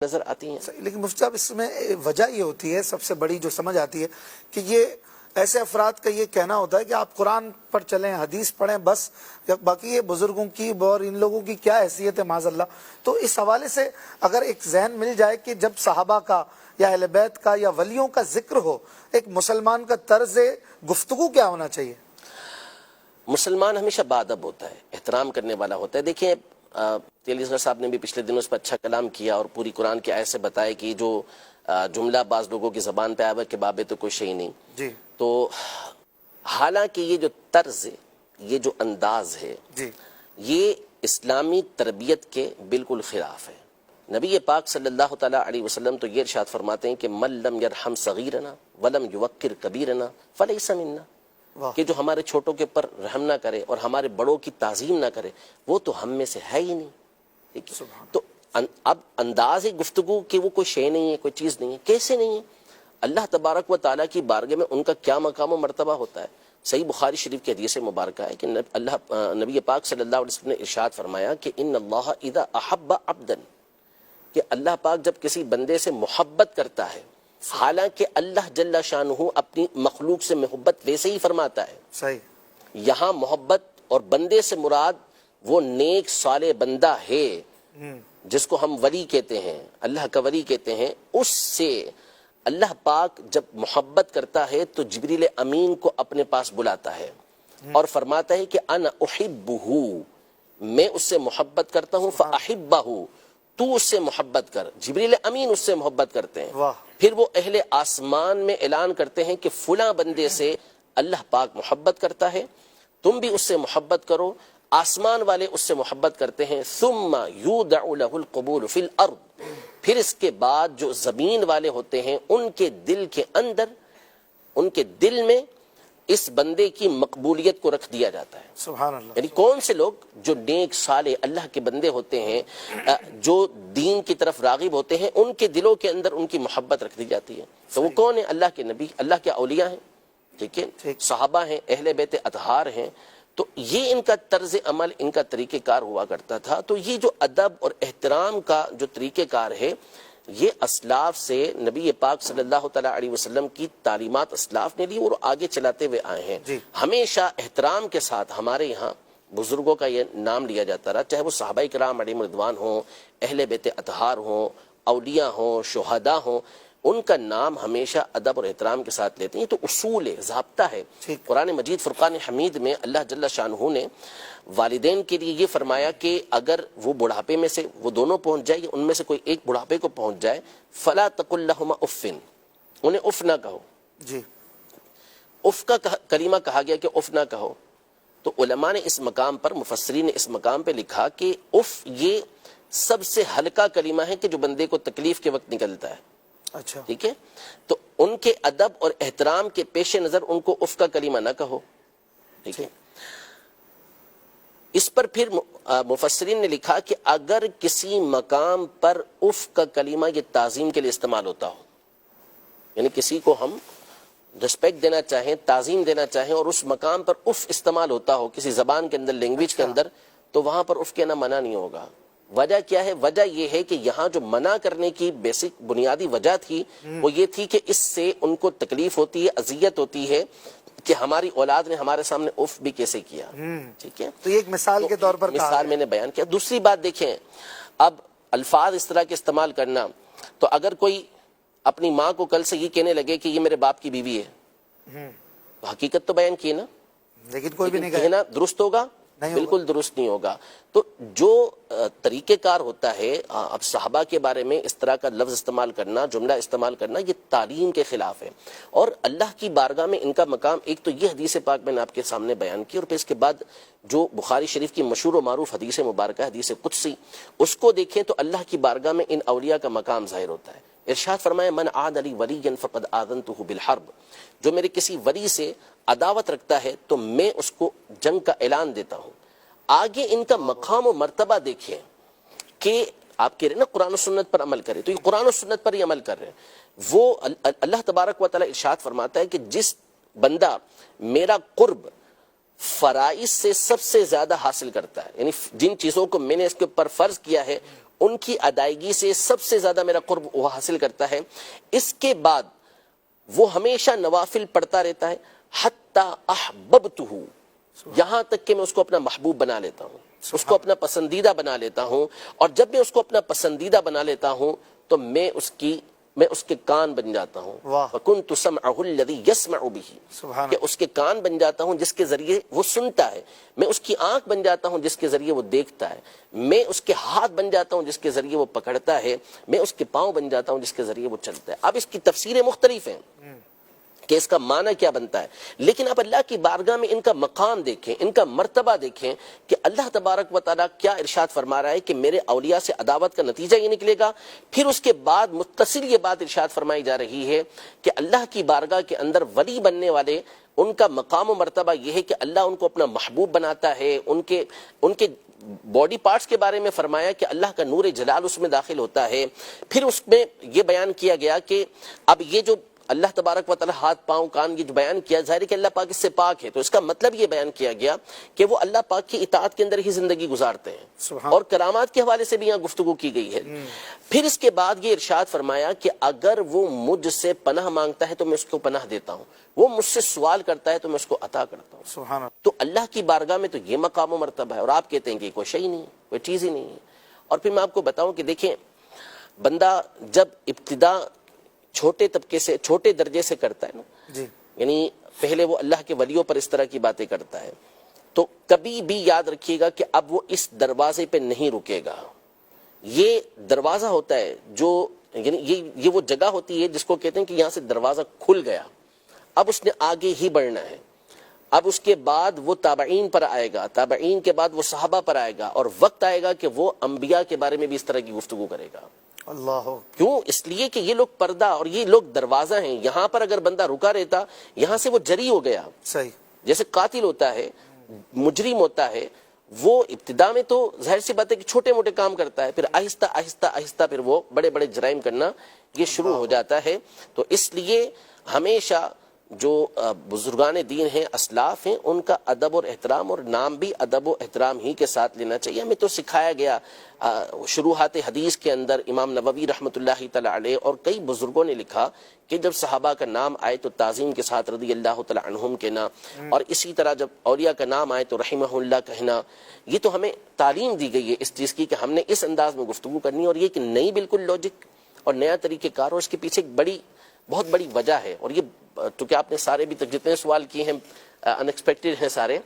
نظر آتی ہیں. لیکن مفتی صاحب اس میں وجہ یہ ہوتی ہے، سب سے بڑی جو سمجھ آتی ہے کہ یہ ایسے افراد کا یہ کہنا ہوتا ہے کہ آپ قرآن پر چلیں، حدیث پڑھیں، بس باقی یہ بزرگوں کی اور ان لوگوں کی کیا حیثیت ہے معاذ اللہ. تو اس حوالے سے اگر ایک ذہن مل جائے کہ جب صحابہ کا یا اہل بیت کا یا ولیوں کا ذکر ہو، ایک مسلمان کا طرز گفتگو کیا ہونا چاہیے؟ مسلمان ہمیشہ باادب ہوتا ہے، احترام کرنے والا ہوتا ہے. دیکھیں تیلی اصغر صاحب نے بھی پچھلے دنوں اس پر اچھا کلام کیا اور پوری قرآن کی آیت سے بتایا کہ جو جملہ بعض لوگوں کی زبان پہ آیا ہوا کہ بابے تو کوئی شے نہیں. جی. تو حالانکہ یہ جو طرز ہے، یہ جو انداز ہے، جی. یہ اسلامی تربیت کے بالکل خلاف ہے. نبی پاک صلی اللہ تعالیٰ علیہ وسلم تو یہ ارشاد فرماتے ہیں کہ من لم یرحم صغیرنا ولم یوقر کبیرنا فلیس منا، کہ جو ہمارے چھوٹوں کے پر رحم نہ کرے اور ہمارے بڑوں کی تعظیم نہ کرے وہ تو ہم میں سے ہے ہی نہیں. ٹھیک ہے؟ تو اب انداز گفتگو کہ وہ کوئی شے نہیں ہے، کوئی چیز نہیں ہے، کیسے نہیں ہے؟ اللہ تبارک و تعالیٰ کی بارگاہ میں ان کا کیا مقام و مرتبہ ہوتا ہے. صحیح بخاری شریف کی حدیث مبارکہ ہے کہ نبی پاک صلی اللہ علیہ وسلم نے ارشاد فرمایا کہ ان اللہ اذا احب عبدا، کہ اللہ پاک جب کسی بندے سے محبت کرتا ہے، حالانکہ اللہ جل شانہ اپنی مخلوق سے محبت ویسے ہی فرماتا ہے. صحیح. یہاں محبت اور بندے سے مراد وہ نیک صالح بندہ ہے جس کو ہم ولی کہتے ہیں، اللہ کا ولی کہتے ہیں. اس سے اللہ پاک جب محبت کرتا ہے تو جبریل امین کو اپنے پاس بلاتا ہے اور فرماتا ہے کہ انا احبہ، میں اس سے محبت کرتا ہوں، فاحبہ، تو اس سے محبت کر. جبریل امین اس سے محبت کرتے ہیں. پھر وہ اہل آسمان میں اعلان کرتے ہیں کہ فلاں بندے سے اللہ پاک محبت کرتا ہے، تم بھی اس سے محبت کرو. آسمان والے اس سے محبت کرتے ہیں. ثم یودع له القبول فی الارض، پھر اس کے بعد جو زمین والے ہوتے ہیں ان کے دل کے اندر، ان کے دل میں اس بندے کی مقبولیت کو رکھ دیا جاتا ہے. سبحان اللہ. یعنی کون سے لوگ؟ جو نیک صالح اللہ کے بندے ہوتے ہیں، جو دین کی طرف راغب ہوتے ہیں، ان کے دلوں کے اندر ان کی محبت رکھ دی جاتی ہے. تو وہ کون ہیں؟ اللہ کے نبی، اللہ کے اولیاء ہیں، ٹھیک ہے، صحابہ ہیں، اہل بیت اطہار ہیں. تو یہ ان کا طرز عمل، ان کا طریقہ کار ہوا کرتا تھا. تو یہ جو ادب اور احترام کا جو طریقہ کار ہے، یہ اسلاف سے نبی پاک صلی اللہ تعالیٰ علیہ وسلم کی تعلیمات اسلاف نے لی اور آگے چلاتے ہوئے آئے ہیں. ہمیشہ احترام کے ساتھ ہمارے یہاں بزرگوں کا یہ نام لیا جاتا رہا، چاہے وہ صحابہ کرام علیہم رضوان ہوں، اہل بیت اطہار ہوں، اولیاء ہوں، شہداء ہوں، ان کا نام ہمیشہ ادب اور احترام کے ساتھ لیتے ہیں. تو اصول ہے، ضابطہ ہے. قرآن مجید فرقان حمید میں اللہ جل شانہ نے والدین کے لیے یہ فرمایا کہ اگر وہ بڑھاپے میں سے وہ دونوں پہنچ جائے، ان میں سے کوئی ایک بڑھاپے کو پہنچ جائے، فلا تقل لہما اف، انہیں اف نہ کہو. جی. اف کا کلمہ کہا گیا کہ اف نہ کہو. تو علماء نے اس مقام پر، مفسرین نے اس مقام پہ لکھا کہ اف یہ سب سے ہلکا کلمہ ہے کہ جو بندے کو تکلیف کے وقت نکلتا ہے. اچھا. ٹھیک ہے. تو ان کے ادب اور احترام کے پیش نظر ان کو اف کا کلمہ نہ کہو. ٹھیک ہے. اس پر پھر مفسرین نے لکھا کہ اگر کسی مقام پر اف کا کلمہ یہ تعظیم کے لیے استعمال ہوتا ہو، یعنی کسی کو ہم رسپیکٹ دینا چاہیں، تعظیم دینا چاہیں، اور اس مقام پر اف استعمال ہوتا ہو کسی زبان کے اندر، لینگویج کے اندر، تو وہاں پر اف کہنا منع نہیں ہوگا. وجہ کیا ہے؟ وجہ یہ ہے کہ یہاں جو منع کرنے کی بیسک بنیادی وجہ تھی وہ یہ تھی کہ اس سے ان کو تکلیف ہوتی ہے، اذیت ہوتی ہے کہ ہماری اولاد نے ہمارے سامنے اف بھی کیسے کیا. ٹھیک ہے. تو یہ ایک مثال کے طور پر مثال میں نے بیان کیا. دوسری بات دیکھیں، اب الفاظ اس طرح کے استعمال کرنا، تو اگر کوئی اپنی ماں کو کل سے یہ کہنے لگے کہ یہ میرے باپ کی بیوی ہے، تو حقیقت تو بیان کی نا، لیکن کوئی بھی نہیں کہنا درست ہوگا؟ بالکل درست نہیں ہوگا. تو جو طریقہ کار ہوتا ہے، اب صحابہ کے بارے میں اس طرح کا لفظ استعمال کرنا، جملہ استعمال کرنا، یہ تعلیم کے خلاف ہے. اور اللہ کی بارگاہ میں ان کا مقام، ایک تو یہ حدیث پاک میں نے آپ کے سامنے بیان کی، اور پھر اس کے بعد جو بخاری شریف کی مشہور و معروف حدیث مبارکہ، حدیث قدسی، اس کو دیکھیں تو اللہ کی بارگاہ میں ان اولیاء کا مقام ظاہر ہوتا ہے. ارشاد فرمایا من عاد لی ولیا فقد آذنتہ بالحرب، جو میرے کسی ولی سے عداوت رکھتا ہے تو میں اس کو جنگ کا اعلان دیتا ہوں. آگے ان کا مقام و مرتبہ دیکھیں کہ آپ کہہ رہے ہیں نا قرآن و سنت پر عمل کرے، تو یہ قرآن و سنت پر ہی عمل کر رہے ہیں. وہ اللہ تبارک و تعالیٰ ارشاد فرماتا ہے کہ جس بندہ میرا قرب فرائض سے سب سے زیادہ حاصل کرتا ہے، یعنی جن چیزوں کو میں نے اس کے اوپر فرض کیا ہے ان کی ادائیگی سے سب سے زیادہ میرا قرب وہ حاصل کرتا ہے. اس کے بعد وہ ہمیشہ نوافل پڑھتا رہتا ہے حتی احببتہ، یہاں تک کہ میں اس کو اپنا محبوب بنا لیتا ہوں، اس کو اپنا پسندیدہ بنا لیتا ہوں. اور جب میں اس کو اپنا پسندیدہ بنا لیتا ہوں تو میں اس کے کان بن جاتا ہوں. وَكُنْتُ سَمْعَهُ الَّذِي يَسْمَعُ بِهِ، کہ اس کے کان بن جاتا ہوں جس کے ذریعے وہ سنتا ہے. میں اس کی آنکھ بن جاتا ہوں جس کے ذریعے وہ دیکھتا ہے. میں اس کے ہاتھ بن جاتا ہوں جس کے ذریعے وہ پکڑتا ہے. میں اس کے پاؤں بن جاتا ہوں جس کے ذریعے وہ چلتا ہے. اب اس کی تفسیریں مختلف ہیں کہ اس کا معنی کیا بنتا ہے، لیکن اب اللہ کی بارگاہ میں ان کا مقام دیکھیں، ان کا مرتبہ دیکھیں کہ اللہ تبارک و تعالیٰ کیا ارشاد فرما رہا ہے کہ میرے اولیاء سے عداوت کا نتیجہ یہ نکلے گا. پھر اس کے بعد متصل یہ بات ارشاد فرمائی جا رہی ہے کہ اللہ کی بارگاہ کے اندر ولی بننے والے ان کا مقام و مرتبہ یہ ہے کہ اللہ ان کو اپنا محبوب بناتا ہے. ان کے باڈی پارٹس کے بارے میں فرمایا کہ اللہ کا نور جلال اس میں داخل ہوتا ہے. پھر اس میں یہ بیان کیا گیا کہ اب یہ جو اللہ تبارک و تعالی ہاتھ پاؤں کان یہ جو بیان کیا، ظاہر ہے کہ اللہ پاک اس سے پاک ہے، تو اس کا مطلب یہ بیان کیا گیا کہ وہ اللہ پاک کی اطاعت کے اندر ہی زندگی گزارتے ہیں. اور کرامات کے حوالے سے بھی یہاں گفتگو کی گئی ہے. پھر اس کے بعد یہ ارشاد فرمایا کہ اگر وہ مجھ سے پناہ مانگتا ہے تو میں اس کو پناہ دیتا ہوں، وہ مجھ سے سوال کرتا ہے تو میں اس کو عطا کرتا ہوں. سبحان اللہ. تو اللہ کی بارگاہ میں تو یہ مقام و مرتبہ ہے، اور آپ کہتے ہیں کہ کوئی شے ہی نہیں ہے، کوئی چیز ہی نہیں ہے. اور پھر میں آپ کو بتاؤں کہ دیکھیں، بندہ جب ابتدا چھوٹے طبقے سے، چھوٹے درجے سے کرتا ہے نا، جی، یعنی پہلے وہ اللہ کے ولیوں پر اس طرح کی باتیں کرتا ہے، تو کبھی بھی یاد رکھیے گا کہ اب وہ اس دروازے پہ نہیں رکے گا. یہ دروازہ ہوتا ہے جو، یعنی یہ وہ جگہ ہوتی ہے جس کو کہتے ہیں کہ یہاں سے دروازہ کھل گیا، اب اس نے آگے ہی بڑھنا ہے. اب اس کے بعد وہ تابعین پر آئے گا، تابعین کے بعد وہ صحابہ پر آئے گا، اور وقت آئے گا کہ وہ انبیاء کے بارے میں بھی اس طرح کی گفتگو کرے گا. اللہ. کیوں؟ اس لیے کہ یہ لوگ پردہ اور یہ لوگ دروازہ ہیں. یہاں پر اگر بندہ رکا رہتا، یہاں سے وہ جری ہو گیا. صحیح. جیسے قاتل ہوتا ہے، مجرم ہوتا ہے، وہ ابتدا میں تو ظاہر سی بات ہے کہ چھوٹے موٹے کام کرتا ہے، پھر آہستہ آہستہ آہستہ پھر وہ بڑے بڑے جرائم کرنا یہ شروع ہو جاتا ہے. تو اس لیے ہمیشہ جو بزرگان دین ہیں، اسلاف ہیں، ان کا ادب اور احترام، اور نام بھی ادب و احترام ہی کے ساتھ لینا چاہیے. ہمیں تو سکھایا گیا شروحات حدیث کے اندر، امام نووی رحمۃ اللہ تعالی علیہ اور کئی بزرگوں نے لکھا کہ جب صحابہ کا نام آئے تو تعظیم کے ساتھ رضی اللہ تعالی عنہم کہنا، اور اسی طرح جب اولیاء کا نام آئے تو رحمہ اللہ کہنا. یہ تو ہمیں تعلیم دی گئی ہے اس چیز کی کہ ہم نے اس انداز میں گفتگو کرنی ہے. اور یہ کہ نئی بالکل لاجک اور نیا طریقہ کار، اور اس کے پیچھے ایک بہت بڑی وجہ ہے. اور یہ چونکہ آپ نے سارے بھی تک جتنے سوال کیے ہیں ان ایکسپیکٹڈ ہیں سارے،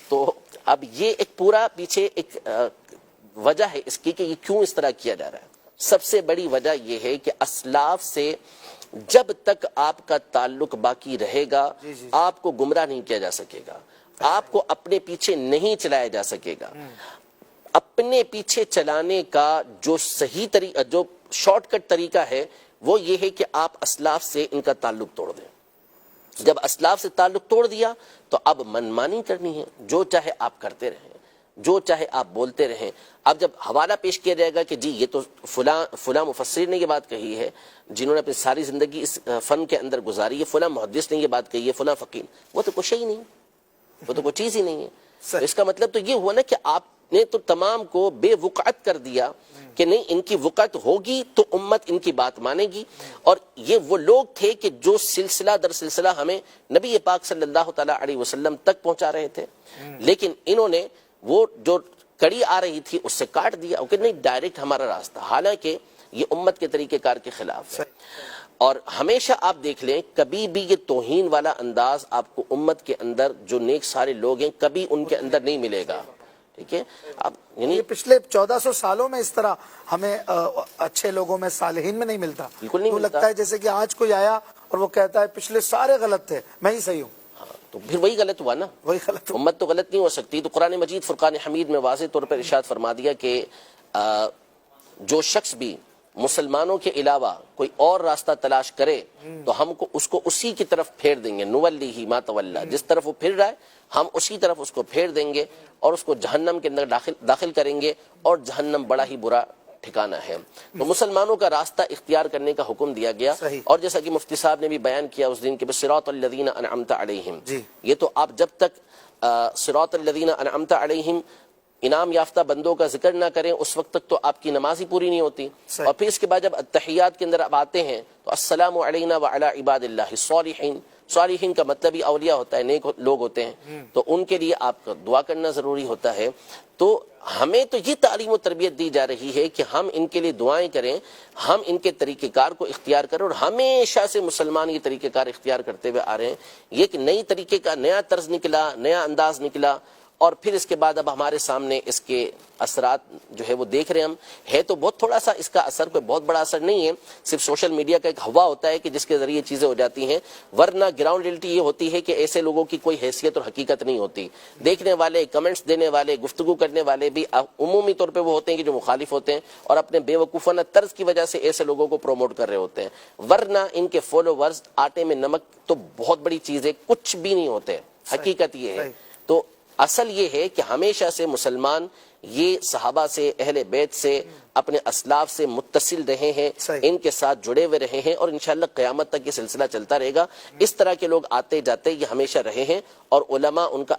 تو اب یہ ایک پورا پیچھے ایک وجہ ہے اس کی کہ یہ کیوں اس طرح کیا جا رہا ہے. سب سے بڑی وجہ یہ ہے کہ اسلاف سے جب تک آپ کا تعلق باقی رہے گا آپ کو گمراہ نہیں کیا جا سکے گا، آپ کو اپنے پیچھے نہیں چلایا جا سکے گا. اپنے پیچھے چلانے کا جو صحیح طریقہ، جو شارٹ کٹ طریقہ ہے وہ یہ ہے کہ آپ اسلاف سے ان کا تعلق توڑ دیں. جب اسلاف سے تعلق توڑ دیا تو اب منمانی کرنی ہے، جو چاہے آپ کرتے رہیں، جو چاہے آپ بولتے رہیں. اب جب حوالہ پیش کیا جائے گا کہ جی یہ تو فلاں مفسر نے یہ بات کہی ہے، جنہوں نے اپنی ساری زندگی اس فن کے اندر گزاری ہے، فلاں محدث نے یہ بات کہی ہے، فلاں فقیر، وہ تو کچھ ہی نہیں، وہ تو کوئی چیز ہی نہیں ہے. اس کا مطلب تو یہ ہوا نا کہ آپ نے تو تمام کو بے وقعت کر دیا کہ نہیں، ان کی وقعت ہوگی تو امت ان کی بات مانے گی. اور یہ وہ لوگ تھے کہ جو سلسلہ در سلسلہ ہمیں نبی پاک صلی اللہ تعالی علیہ وسلم تک پہنچا رہے تھے، لیکن انہوں نے وہ جو کڑی آ رہی تھی اس سے کاٹ دیا کہ نہیں ڈائریکٹ ہمارا راستہ، حالانکہ یہ امت کے طریقہ کار کے خلاف ہے. اور ہمیشہ آپ دیکھ لیں کبھی بھی یہ توہین والا انداز آپ کو امت کے اندر جو نیک سارے لوگ ہیں کبھی ان کے اندر نہیں ملے گا. ٹھیک ہے، اب یعنی پچھلے 1400 سالوں میں اس طرح ہمیں اچھے لوگوں میں، صالحین میں نہیں ملتا. بالکل نہیں ملتا. لگتا ہے جیسے کہ آج کوئی آیا اور وہ کہتا ہے پچھلے سارے غلط تھے، میں ہی صحیح ہوں. تو پھر وہی غلط ہوا نا، وہی غلط. امت تو غلط نہیں ہو سکتی. تو قرآن مجید فرقان حمید میں واضح طور پر ارشاد فرما دیا کہ جو شخص بھی مسلمانوں کے علاوہ کوئی اور راستہ تلاش کرے تو ہم کو اس کو اسی کی طرف پھیر دیں گے. نولیہ ما تولی، جس طرف وہ پھر رہا ہے ہم اسی طرف اس کو پھیر دیں گے اور اس کو جہنم کے اندر داخل کریں گے، اور جہنم بڑا ہی برا ٹھکانہ ہے. تو مسلمانوں کا راستہ اختیار کرنے کا حکم دیا گیا. اور جیسا کہ مفتی صاحب نے بھی بیان کیا اس دن کے صراط الذین انعمت علیہم، یہ تو آپ جب تک صراط الذین انعمت علیہم انعام یافتہ بندوں کا ذکر نہ کریں اس وقت تک تو آپ کی نماز ہی پوری نہیں ہوتی. اور پھر اس کے بعد جب التحیات کے اندر آپ آتے ہیں تو السلام علینا وعلی عباد اللہ الصالحین. صالحین کا مطلب ہی اولیاء ہوتا ہے, نیک لوگ ہوتے ہیں, تو ان کے لیے آپ کا دعا کرنا ضروری ہوتا ہے. تو ہمیں تو یہ تعلیم و تربیت دی جا رہی ہے کہ ہم ان کے لیے دعائیں کریں, ہم ان کے طریقہ کار کو اختیار کریں, اور ہمیشہ سے مسلمان یہ طریقہ کار اختیار کرتے ہوئے آ رہے ہیں. یہ ایک نئی طریقے کا نیا طرز نکلا, نیا انداز نکلا, اور پھر اس کے بعد اب ہمارے سامنے اس کے اثرات جو ہے وہ دیکھ رہے ہیں ہم. ہے تو بہت تھوڑا سا, اس کا اثر کوئی بہت بڑا اثر نہیں ہے, صرف سوشل میڈیا کا ایک ہوا ہوتا ہے کہ جس کے ذریعے چیزیں ہو جاتی ہیں, ورنہ گراؤنڈ ریئلٹی یہ ہوتی ہے کہ ایسے لوگوں کی کوئی حیثیت اور حقیقت نہیں ہوتی. دیکھنے والے, کمنٹس دینے والے, گفتگو کرنے والے بھی عمومی طور پہ وہ ہوتے ہیں کہ جو مخالف ہوتے ہیں اور اپنے بے وقوفانہ طرز کی وجہ سے ایسے لوگوں کو پروموٹ کر رہے ہوتے ہیں, ورنہ ان کے فالوورز آٹے میں نمک تو بہت بڑی چیز ہے, کچھ بھی نہیں ہوتے. حقیقت یہ ہے. تو اصل یہ ہے کہ ہمیشہ سے مسلمان یہ صحابہ سے, اہل بیت سے, اپنے اسلاف سے متصل رہے ہیں, ان کے ساتھ جڑے ہوئے رہے ہیں, اور انشاءاللہ قیامت تک یہ سلسلہ چلتا رہے گا. اس طرح کے لوگ آتے جاتے یہ ہمیشہ رہے ہیں, اور علماء ان کا